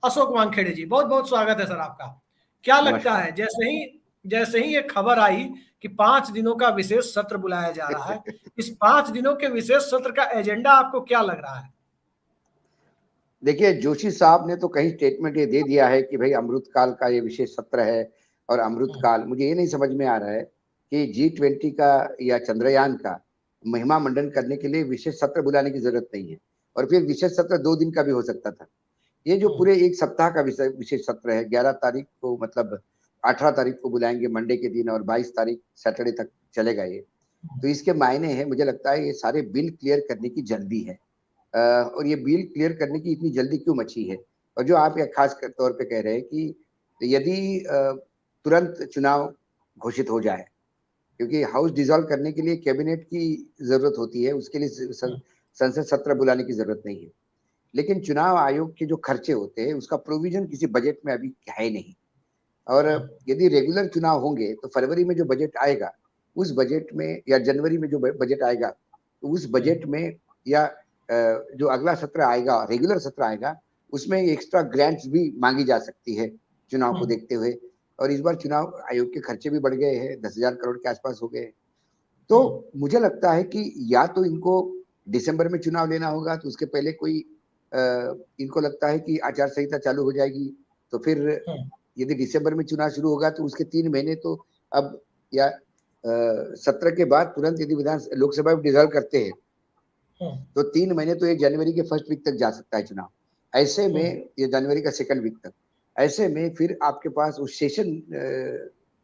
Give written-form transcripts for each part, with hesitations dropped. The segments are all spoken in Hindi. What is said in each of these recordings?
अशोक वानखेड़े जी, बहुत बहुत स्वागत है सर आपका। क्या लगता नमस्कार। है, जैसे ही ये खबर आई कि 5 दिनों का विशेष सत्र बुलाया जा रहा है, इस 5 दिनों के विशेष सत्र का एजेंडा आपको क्या लग रहा है? देखिए, जोशी साहब ने तो कहीं स्टेटमेंट ये दे दिया है कि भाई अमृतकाल का ये विशेष सत्र है। और अमृतकाल मुझे ये नहीं समझ में आ रहा है कि G20 का या चंद्रयान का महिमा मंडन करने के लिए विशेष सत्र बुलाने की जरूरत नहीं है। और फिर विशेष सत्र 2 दिन का भी हो सकता था। ये जो पूरे एक सप्ताह का विशेष सत्र है, 11 तारीख को मतलब 18 तारीख को बुलाएंगे मंडे के दिन, और 22 तारीख सैटरडे तक चलेगा ये। तो इसके मायने हैं, मुझे लगता है ये सारे बिल क्लियर करने की जल्दी है। और ये बिल क्लियर करने की इतनी जल्दी क्यों मची है? और जो आप ये खास तौर पे कह रहे हैं कि यदि तुरंत चुनाव घोषित हो जाए, क्योंकि हाउस डिसॉल्व करने के लिए कैबिनेट की जरूरत होती है, उसके लिए संसद सत्र बुलाने की जरूरत नहीं है। लेकिन चुनाव आयोग के जो खर्चे होते हैं उसका प्रोविजन किसी बजट में अभी है नहीं। और यदि रेगुलर चुनाव होंगे तो फरवरी में जो बजट आएगा उस बजट में, या जनवरी में जो बजट आएगा तो उस बजट में, या जो अगला सत्र आएगा, रेगुलर सत्र आएगा, उसमें एक्स्ट्रा ग्रांट्स भी मांगी जा सकती है चुनाव को देखते हुए। और इस बार चुनाव आयोग के खर्चे भी बढ़ गए हैं, 10,000 करोड़ के आसपास हो गए। तो मुझे लगता है कि या तो इनको दिसंबर में चुनाव लेना होगा, तो उसके पहले कोई इनको लगता है कि आचार संहिता चालू हो जाएगी, तो फिर यदि दिसंबर में चुनाव शुरू होगा तो उसके 3 महीने तो अब, या सत्र के बाद तुरंत यदि लोकसभा में डिसॉल्व करते हैं तो 3 महीने तो ये जनवरी के फर्स्ट वीक तक जा सकता है चुनाव। ऐसे में ये जनवरी का सेकंड वीक तक, ऐसे में फिर आपके पास उस सेशन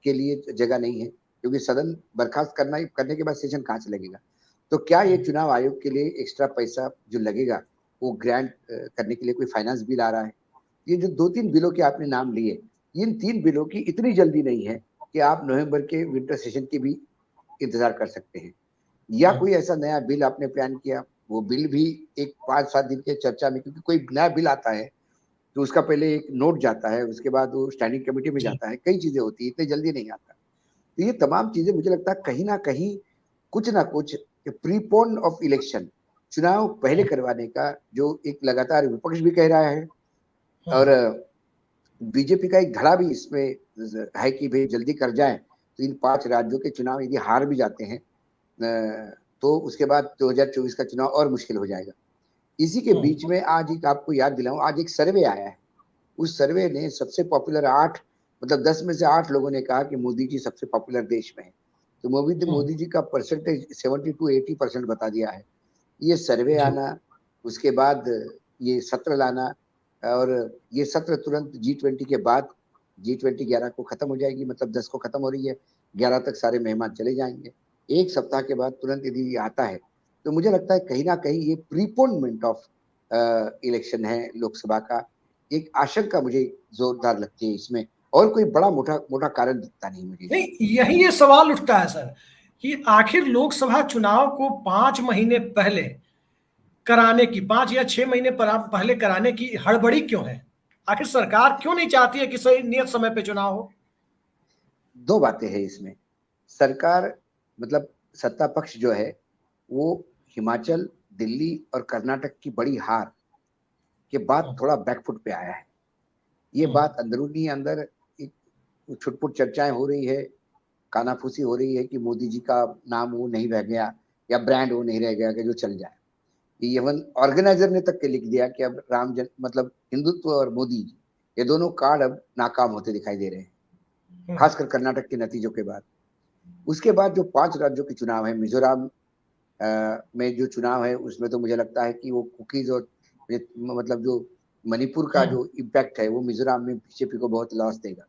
के लिए जगह नहीं है, क्योंकि सदन बर्खास्त करने के बाद सेशन कहाँ से लगेगा? तो क्या ये चुनाव आयोग के लिए एक्स्ट्रा पैसा जो लगेगा वो ग्रांट करने के लिए कोई फाइनेंस बिल आ रहा है? ये जो 2-3 बिलों के आपने नाम लिए, इन 3 बिलों की इतनी जल्दी नहीं है कि आप नवंबर के विंटर सेशन की भी इंतजार कर सकते हैं। या कोई ऐसा नया बिल आपने प्लान किया, वो बिल भी एक 5-7 दिन के चर्चा में, क्योंकि कोई नया बिल आता है तो उसका पहले एक नोट जाता है, उसके बाद वो स्टैंडिंग कमेटी में जाता है, कई चीजें होती है, इतनी जल्दी नहीं आता। तो ये तमाम चीजें मुझे लगता है कहीं ना कहीं कुछ ना कुछ प्रीपोन ऑफ इलेक्शन, चुनाव पहले करवाने का जो एक लगातार विपक्ष भी कह रहा है, और बीजेपी का एक धड़ा भी इसमें है कि भाई जल्दी कर जाए, तो इन 5 राज्यों के चुनाव यदि हार भी जाते हैं तो उसके बाद 2024 का चुनाव और मुश्किल हो जाएगा। इसी के बीच में आज एक आपको याद दिलाऊं, आज एक सर्वे आया है। उस सर्वे ने सबसे पॉपुलर 8, मतलब 10 में से 8 लोगों ने कहा कि मोदी जी सबसे पॉपुलर देश में है। तो मोदी जी का परसेंटेज 70 to 80% बता दिया है। ये सर्वे आना, उसके बाद ये सत्र लाना, और ये सत्र तुरंत G20 के बाद, G20 11 को खत्म हो जाएगी, मतलब 10 को खत्म हो रही है, 11 तक सारे मेहमान चले जाएंगे। एक सप्ताह के बाद तुरंत यदि ये आता है तो मुझे लगता है कहीं ना कहीं ये प्रीपोनमेंट ऑफ इलेक्शन है लोकसभा का। एक आशंका मुझे जोरदार लगती है इसमें, और कोई बड़ा मोटा मोटा कारण दिखता नहीं मुझे नहीं, इसमें। यही ये सवाल उठता है सर कि आखिर लोकसभा चुनाव को 5 महीने पहले कराने की, 5 या 6 महीने पहले कराने की हड़बड़ी क्यों है? आखिर सरकार क्यों नहीं चाहती है कि सही नियत समय पे चुनाव हो? 2 बातें हैं इसमें। सरकार, मतलब सत्ता पक्ष जो है वो हिमाचल, दिल्ली और कर्नाटक की बड़ी हार के बाद थोड़ा बैकफुट पे आया है। ये बात अंदरूनी अंदर एक छुटपुट चर्चाएं हो रही है, कानाफूसी हो रही है कि मोदी जी का नाम वो नहीं रह गया, या ब्रांड वो नहीं रह गया कि जो चल जाए। इवन ऑर्गेनाइजर ने तक के लिख दिया कि अब मतलब हिंदुत्व और मोदी जी, ये दोनों कार्ड अब नाकाम होते दिखाई दे रहे हैं, खासकर कर्नाटक के नतीजों के बाद। उसके बाद जो 5 राज्यों के चुनाव है, मिजोरम में जो चुनाव है उसमें तो मुझे लगता है कि वो कुकीज और मतलब जो मणिपुर का जो इम्पैक्ट है वो मिजोरम में बीजेपी को बहुत लॉस देगा।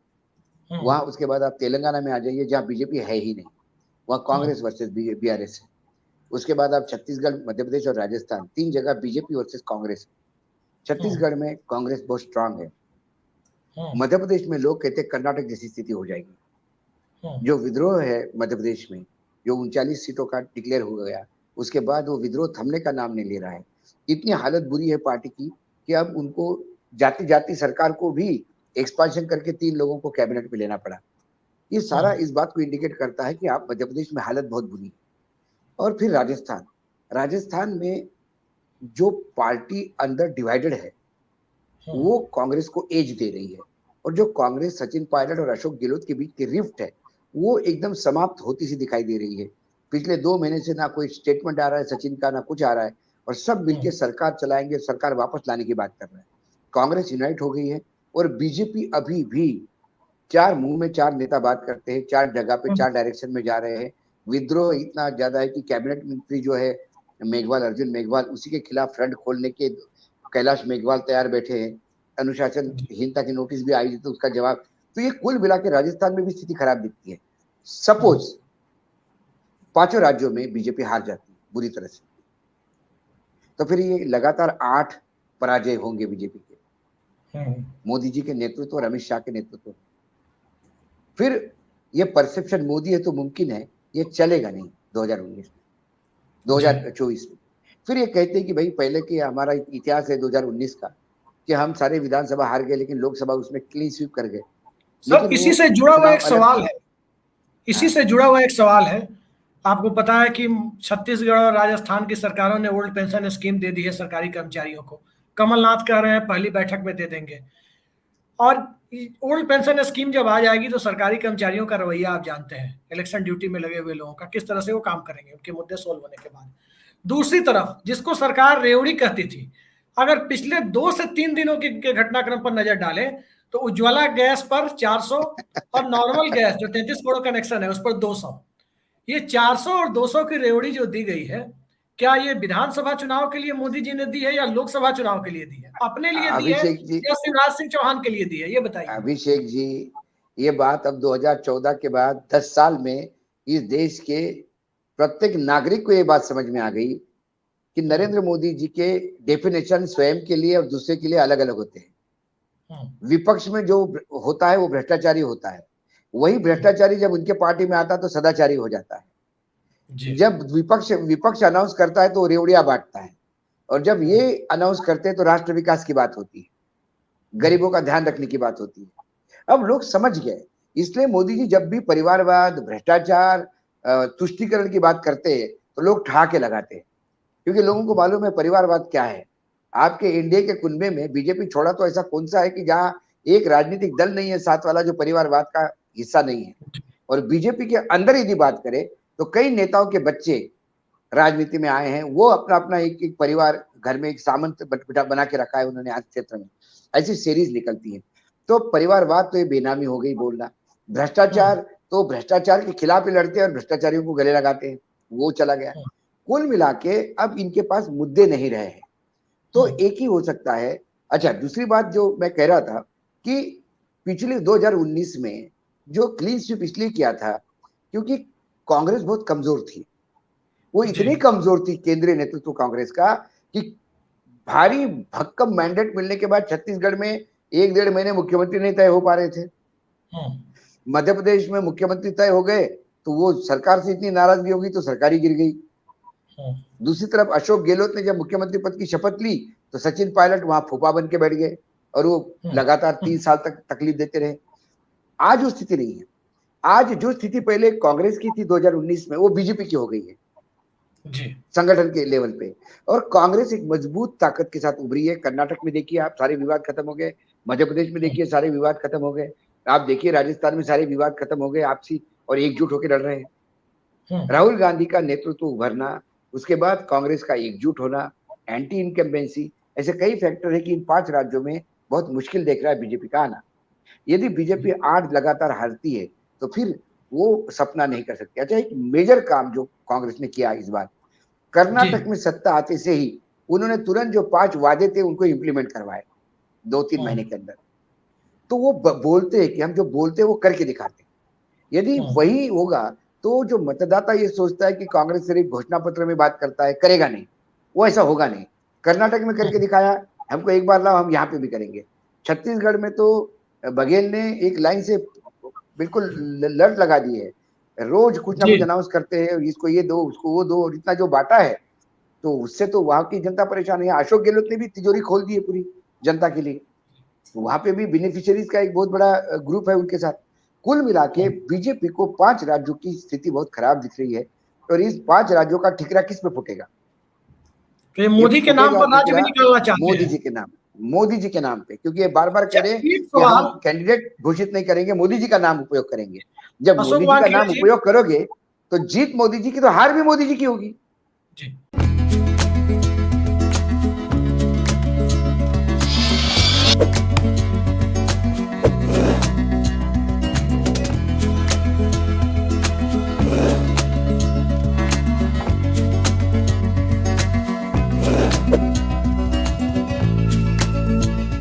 वहां उसके बाद आप तेलंगाना में आ जाइए जहाँ बीजेपी है ही नहीं, वहाँ कांग्रेस वर्सेस BRS है। उसके बाद आप छत्तीसगढ़, मध्य प्रदेश और राजस्थान, 3 जगह बीजेपी वर्सेस कांग्रेस। छत्तीसगढ़ में कांग्रेस बहुत स्ट्रांग है। मध्य प्रदेश में लोग कहते हैं कर्नाटक जैसी स्थिति हो जाएगी। जो विद्रोह है मध्य प्रदेश में, जो 39 सीटों का डिक्लेयर हो गया, उसके बाद वो विद्रोह थमने का नाम नहीं ले रहा है। इतनी हालत बुरी है पार्टी की कि अब उनको जाति जाति सरकार को भी एक्सपांशन करके 3 लोगों को कैबिनेट में लेना पड़ा। ये सारा इस बात को इंडिकेट करता है कि आप मध्य प्रदेश में हालत बहुत बुरी है। और फिर राजस्थान में जो पार्टी अंदर डिवाइडेड है, वो कांग्रेस को एज दे रही है। और जो कांग्रेस सचिन पायलट और अशोक गहलोत के बीच की रिफ्ट है वो एकदम समाप्त होती सी दिखाई दे रही है। पिछले 2 महीने से ना कोई स्टेटमेंट आ रहा है सचिन का, ना कुछ आ रहा है, और सब मिलकर सरकार चलाएंगे, सरकार वापस लाने की बात कर रहे हैं। कांग्रेस यूनाइट हो गई है और बीजेपी अभी भी 4 मुंह में 4 नेता बात करते हैं, 4 जगह पे 4 डायरेक्शन में जा रहे हैं। विद्रोह इतना ज्यादा है कि कैबिनेट मंत्री जो है मेघवाल, अर्जुन मेघवाल, उसी के खिलाफ फ्रंट खोलने के कैलाश मेघवाल तैयार बैठे हैं। अनुशासनहीनता की नोटिस भी आई तो उसका जवाब। तो ये कुल मिला के राजस्थान में भी स्थिति खराब दिखती है। सपोज 5 राज्यों में बीजेपी हार जाती है बुरी तरह से, तो फिर ये लगातार 8 पराजय होंगे बीजेपी के, मोदी जी के नेतृत्व और अमित शाह के नेतृत्व। फिर ये परसेप्शन मोदी है तो मुमकिन है, ये चलेगा नहीं 2019 में, 2024 में। फिर ये कहते हैं कि भाई पहले के हमारा इतिहास है 2019 का कि हम सारे विधानसभा हार गए लेकिन लोकसभा उसमें क्लीन स्वीप कर गए। सब इसी से जुड़ा हुआ एक सवाल है, इसी से जुड़ा हुआ एक सवाल है। आपको पता है कि छत्तीसगढ़ और राजस्थान की सरकारों ने ओल्ड पेंशन स्कीम दे दी है सरकारी कर्मचारियों को। कमलनाथ कह रहे हैं पहली बैठक में दे देंगे। और ओल्ड पेंशन स्कीम जब आ जाएगी तो सरकारी कर्मचारियों का रवैया आप जानते हैं, इलेक्शन ड्यूटी में लगे हुए लोगों का, किस तरह से वो काम करेंगे उनके मुद्दे सोल्व होने के बाद। दूसरी तरफ जिसको सरकार रेवड़ी कहती थी, अगर पिछले 2 से 3 दिनों के घटनाक्रम पर नजर डालें तो उज्ज्वला गैस पर 400 और नॉर्मल गैस जो 33 करोड़ कनेक्शन है उस पर 200, ये 400 और 200 की रेवड़ी जो दी गई है, क्या ये विधानसभा चुनाव के लिए मोदी जी ने दी है या लोकसभा चुनाव के लिए दी है? अपने लिए दी है या शिवराज सिंह चौहान के लिए दी है, ये बताइए। अभिषेक जी, ये बात अब 2014 के बाद 10 साल में इस देश के प्रत्येक नागरिक को ये बात समझ में आ गई कि नरेंद्र मोदी जी के डेफिनेशन स्वयं के लिए और दूसरे के लिए अलग अलग होते हैं। विपक्ष में जो होता है वो भ्रष्टाचारी होता है, वही भ्रष्टाचारी जब उनके पार्टी में आता है तो सदाचारी हो जाता है। जब विपक्ष अनाउंस करता है तो रेवड़िया बांटता है, और जब ये अनाउंस करते हैं तो राष्ट्र विकास की बात होती है, गरीबों का ध्यान रखने की बात होती है। अब लोग समझ गए, इसलिए मोदी जी जब भी परिवारवाद, भ्रष्टाचार, तुष्टीकरण की बात करते हैं तो लोग ठहाके लगाते हैं, क्योंकि लोगों को मालूम है परिवारवाद क्या है। आपके इंडिया के कुनबे में बीजेपी छोड़ा तो ऐसा कौन सा है कि जहां एक राजनीतिक दल नहीं है साथ वाला जो परिवारवाद का हिस्सा नहीं है। और बीजेपी के अंदर यदि बात करें तो कई नेताओं के बच्चे राजनीति में आए हैं, वो अपना अपना एक परिवार घर में एक सामंत बना के रखा है उन्होंने आज क्षेत्र में, ऐसी सीरीज निकलती है। तो परिवारवाद तो ये बेनामी हो गई बोलना। भ्रष्टाचार तो भ्रष्टाचार के खिलाफ ही लड़ते हैं और भ्रष्टाचारियों को गले लगाते हैं, वो चला गया। कुल मिला के अब इनके पास मुद्दे नहीं रहे हैं, तो एक ही हो सकता है। अच्छा, दूसरी बात जो मैं कह रहा था कि पिछले 2019 में जो क्लीन स्वीप इसलिए किया था क्योंकि कांग्रेस बहुत कमजोर थी। वो इतनी कमजोर थी केंद्रीय नेतृत्व कांग्रेस का कि भारी भक्कम मैंडेट मिलने के बाद छत्तीसगढ़ में 1-1.5 महीने मुख्यमंत्री नहीं तय हो पा रहे थे। मध्य प्रदेश में मुख्यमंत्री तय हो गए तो वो सरकार से इतनी नाराजगी होगी तो सरकार ही गिर गई। दूसरी तरफ अशोक गहलोत ने जब मुख्यमंत्री पद की शपथ ली तो सचिन पायलट वहां फूफा बन के बैठ गए और वो लगातार 3 साल तक तकलीफ देते रहे। आज वो स्थिति नहीं है। आज जो स्थिति पहले कांग्रेस की थी 2019 में, वो बीजेपी की हो गई है संगठन के लेवल पे, और कांग्रेस एक मजबूत ताकत के साथ उभरी है। कर्नाटक में देखिए आप, सारे विवाद खत्म हो गए। मध्य प्रदेश में देखिए सारे विवाद खत्म हो गए। आप देखिए राजस्थान में सारे विवाद खत्म हो गए, आपसी और एकजुट होकर लड़ रहे हैं। राहुल गांधी का नेतृत्व उभरना, उसके बाद कांग्रेस का एकजुट होना, एंटी इनकम्बेंसी, ऐसे कई फैक्टर है कि इन 5 राज्यों में बहुत मुश्किल देख रहा है बीजेपी का आना। यदि बीजेपी 8 लगातार हारती है तो फिर वो सपना नहीं कर सकती। अच्छा, एक मेजर काम जो कांग्रेस ने किया इस बार, कर्नाटक में सत्ता आते से ही उन्होंने तुरंत जो 5 वादे थे उनको इम्प्लीमेंट करवाए 2-3 महीने के अंदर। तो वो बोलते हैं कि हम जो बोलते हैं वो करके दिखाते हैं। यदि वही होगा तो जो मतदाता ये सोचता है कि कांग्रेस सिर्फ घोषणा पत्र में बात करता है, करेगा नहीं, वो ऐसा होगा नहीं। कर्नाटक में करके दिखाया, हमको एक बार लाओ, हम यहाँ पे भी करेंगे। छत्तीसगढ़ में तो बघेल ने एक लाइन से बिल्कुल लड़ लगा दी है, रोज कुछ ना कुछ अनाउंस करते हैं, इसको ये दो, उसको वो दो, और इतना जो बांटा है तो उससे तो वहां की जनता परेशान है। अशोक गहलोत ने भी तिजोरी खोल दी है पूरी जनता के लिए, वहां पे भी बेनिफिशियरीज का एक बहुत बड़ा ग्रुप है उनके साथ। कुल मिला के बीजेपी को 5 राज्यों की स्थिति बहुत खराब दिख रही है, और इस 5 राज्यों का ठिकरा किस पे फुटेगा? मोदी के नाम पर राज्य भी निकालना चाहते हैं। मोदी जी के नाम, मोदी जी के नाम पे, क्योंकि ये बार बार कह रहे हैं कि हम कैंडिडेट घोषित नहीं करेंगे, मोदी जी का नाम उपयोग करेंगे। जब मोदी जी का नाम उपयोग करोगे तो जीत मोदी जी की, तो हार भी मोदी जी की होगी। जी।